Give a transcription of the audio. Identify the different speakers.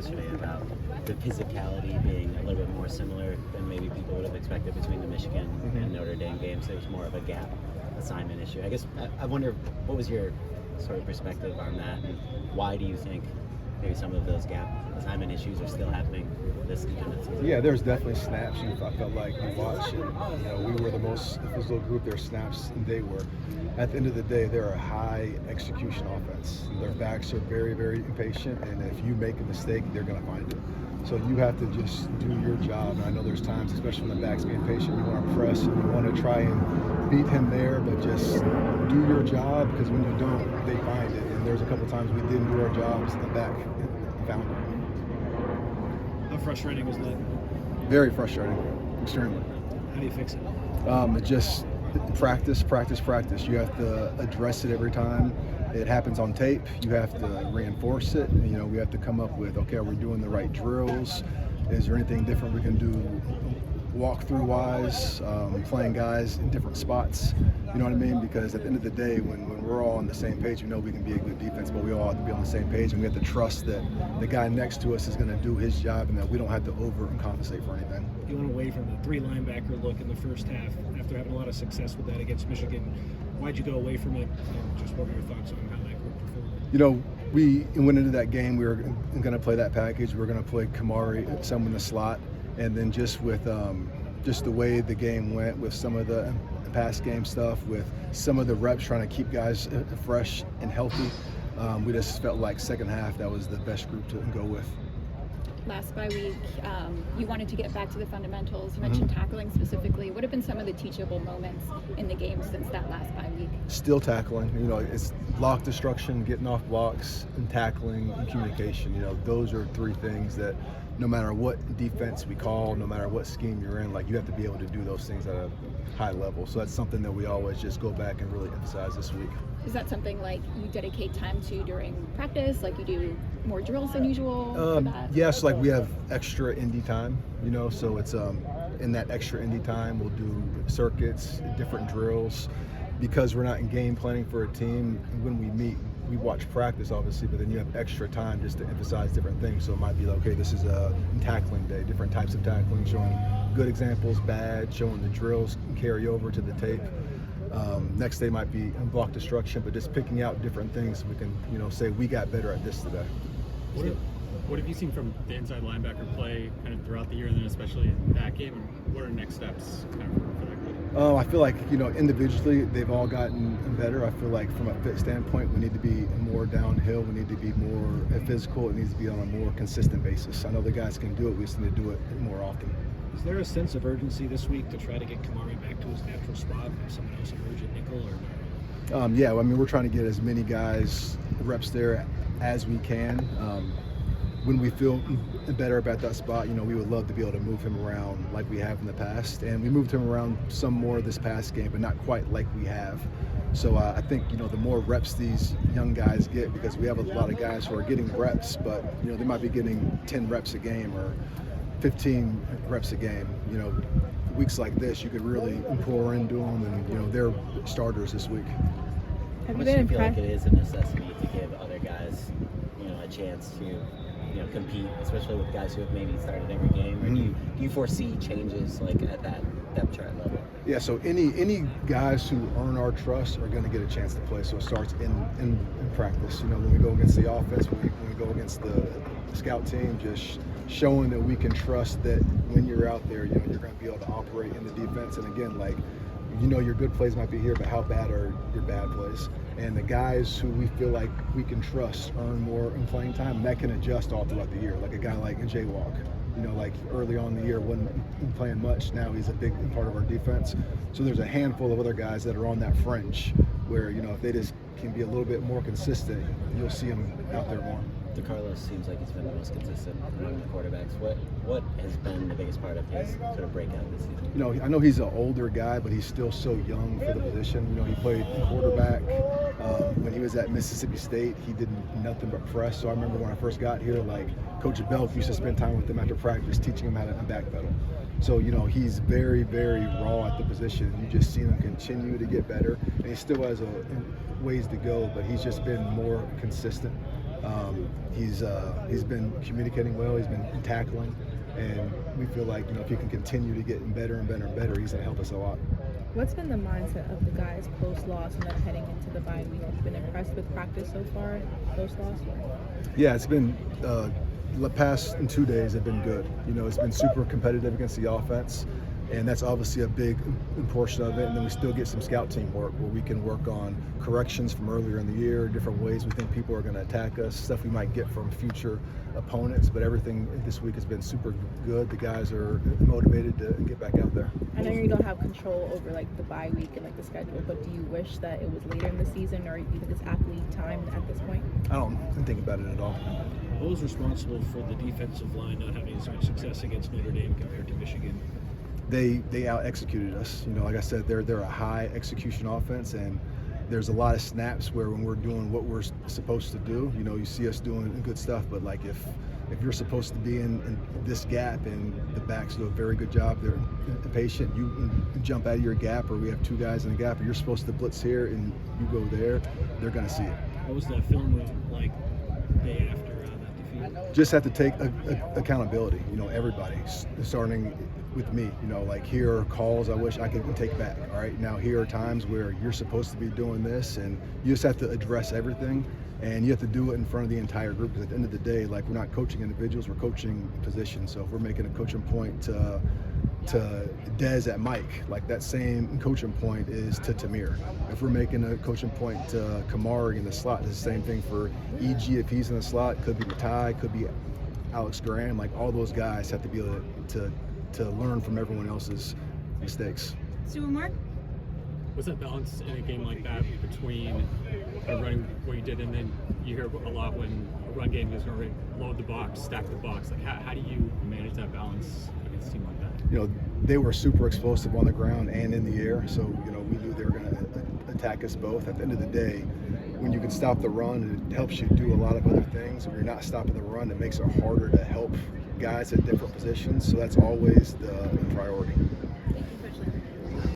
Speaker 1: yesterday about the physicality being a little bit more similar than maybe people would have expected between the Michigan and Notre Dame games. There's more of a gap assignment issue. I guess I wonder, what was your sort of perspective on that, and why do you think maybe some of those gap assignment issues are still happening this season?
Speaker 2: Yeah, there's definitely snaps. I felt like we watched, and we were the most physical group. Their snaps, and they were. At the end of the day, they're a high execution offense. Their backs are very, very impatient, and if you make a mistake, they're going to find it. So you have to just do your job. And I know there's times, especially when the back's being patient, you want to press and you want to try and beat him there, but just do your job, because when you don't, they find it. And there's a couple times we didn't do our jobs, the back found it.
Speaker 3: How frustrating was that?
Speaker 2: Very frustrating, extremely.
Speaker 3: How do you fix it?
Speaker 2: Just practice. You have to address it every time it happens on tape. You have to reinforce it. We have to come up with, okay, are we doing the right drills? Is there anything different we can do walkthrough wise, playing guys in different spots? You know what I mean? Because at the end of the day, when we're all on the same page, we can be a good defense, but we all have to be on the same page, and we have to trust that the guy next to us is going to do his job and that we don't have to overcompensate for anything.
Speaker 3: You went away from the three linebacker look in the first half after having a lot of success with that against Michigan. Why'd you go away from it? And just what were your thoughts on how that group performed?
Speaker 2: We went into that game, we were going to play that package. We were going to play Kamari, some in the slot, and then just with just the way the game went with some of the pass game stuff, with some of the reps trying to keep guys fresh and healthy, we just felt like second half that was the best group to go with.
Speaker 4: Last bye week, you wanted to get back to the fundamentals. You mentioned tackling specifically. What have been some of the teachable moments in the game since that last bye week?
Speaker 2: Still tackling. It's block destruction, getting off blocks, and tackling, and communication. Those are three things that no matter what defense we call, no matter what scheme you're in, you have to be able to do those things at a high level. So that's something that we always just go back and really emphasize this week.
Speaker 4: Is that something you dedicate time to during practice? You do more drills than usual for that?
Speaker 2: Yes, we have extra indie time, so it's in that extra indie time we'll do circuits, different drills, because we're not in game planning for a team. When we meet, we watch practice obviously, but then you have extra time just to emphasize different things. So it might be okay, this is a tackling day, different types of tackling, showing good examples, bad, showing the drills carry over to the tape. Next day might be block destruction, but just picking out different things we can, say we got better at this today.
Speaker 5: What have you seen from the inside linebacker play kind of throughout the year, and then especially in that game? And what are next steps kind of for that group?
Speaker 2: I feel like, individually they've all gotten better. I feel like from a fit standpoint, we need to be more downhill. We need to be more physical. It needs to be on a more consistent basis. I know the guys can do it. We just need to do it more often.
Speaker 3: Is there a sense of urgency this week to try to get Kamari back to his natural spot, have someone else emerge at nickel, or?
Speaker 2: Yeah, we're trying to get as many guys reps there as we can. When we feel better about that spot, we would love to be able to move him around like we have in the past. And we moved him around some more this past game, but not quite like we have. So I think, the more reps these young guys get, because we have a lot of guys who are getting reps, but, they might be getting 10 reps a game or 15 reps a game. Weeks like this, you could really pour into them, and, they're starters this week.
Speaker 1: How much do you feel like it is a necessity to give other guys, a chance to compete, especially with guys who have maybe started every game? Or do you foresee changes at that depth chart level?
Speaker 2: Yeah, so any guys who earn our trust are going to get a chance to play. So it starts in practice. When we go against the offense, when we go against the scout team, just showing that we can trust that when you're out there, you're going to be able to operate in the defense. And again, your good plays might be here, but how bad are your bad plays? And the guys who we feel like we can trust earn more in playing time, and that can adjust all throughout the year. Like a guy like Jay Walk, early on in the year wasn't playing much. Now he's a big part of our defense. So there's a handful of other guys that are on that fringe where, if they just can be a little bit more consistent, you'll see them out there more.
Speaker 1: DeCarlos seems like he's been the most consistent among the quarterbacks. What has been the biggest part of his sort of breakout this season?
Speaker 2: I know he's an older guy, but he's still so young for the position. He played quarterback. When he was at Mississippi State, he did nothing but press. So I remember when I first got here, Coach Belk used to spend time with him after practice, teaching him how to backpedal. So, he's very, very raw at the position. You just see him continue to get better. And he still has ways to go, but he's just been more consistent. He's been communicating well. He's been tackling, and we feel like if he can continue to get better and better and better, he's going to help us a lot.
Speaker 6: What's been the mindset of the guys post-loss and then heading into the bye week? Have you been impressed with practice so far post-loss?
Speaker 2: Yeah, it's been the past 2 days have been good. It's been super competitive against the offense, and that's obviously a big portion of it. And then we still get some scout team work where we can work on corrections from earlier in the year, different ways we think people are going to attack us, stuff we might get from future opponents. But everything this week has been super good. The guys are motivated to get back out there.
Speaker 6: I know you don't have control over the bye week and the schedule, but do you wish that it was later in the season, or do you think it's athlete time at this point?
Speaker 2: I don't think about it at all.
Speaker 3: What was responsible for the defensive line not having as much success against Notre Dame compared to Michigan?
Speaker 2: They out executed us. Like I said, they're a high execution offense, and there's a lot of snaps where when we're doing what we're supposed to do, you see us doing good stuff. But if you're supposed to be in this gap and the backs do a very good job, they're patient. You jump out of your gap, or we have two guys in the gap, and you're supposed to blitz here and you go there, they're going to see it.
Speaker 3: What was that film room like day after that defeat?
Speaker 2: Just have to take accountability. Everybody, starting with me. Here are calls I wish I could take back. All right, now here are times where you're supposed to be doing this, and you just have to address everything, and you have to do it in front of the entire group. Because at the end of the day, we're not coaching individuals, we're coaching positions. So if we're making a coaching point to Dez at Mike, that same coaching point is to Tamir. If we're making a coaching point to Kamari in the slot, it's the same thing for EG if he's in the slot. Could be Matai, could be Alex Graham. All those guys have to be able to learn from everyone else's mistakes.
Speaker 7: Stuart Mark?
Speaker 5: Was that balance in a game like that between running what you did, and then you hear a lot when a run game is going to load the box, stack the box? How do you manage that balance against a team like that?
Speaker 2: They were super explosive on the ground and in the air, so we knew they were going to attack us both. At the end of the day, when you can stop the run, it helps you do a lot of other things. When you're not stopping the run, it makes it harder to help guys at different positions. So that's always the priority.
Speaker 7: Thank you, Coach Lynn.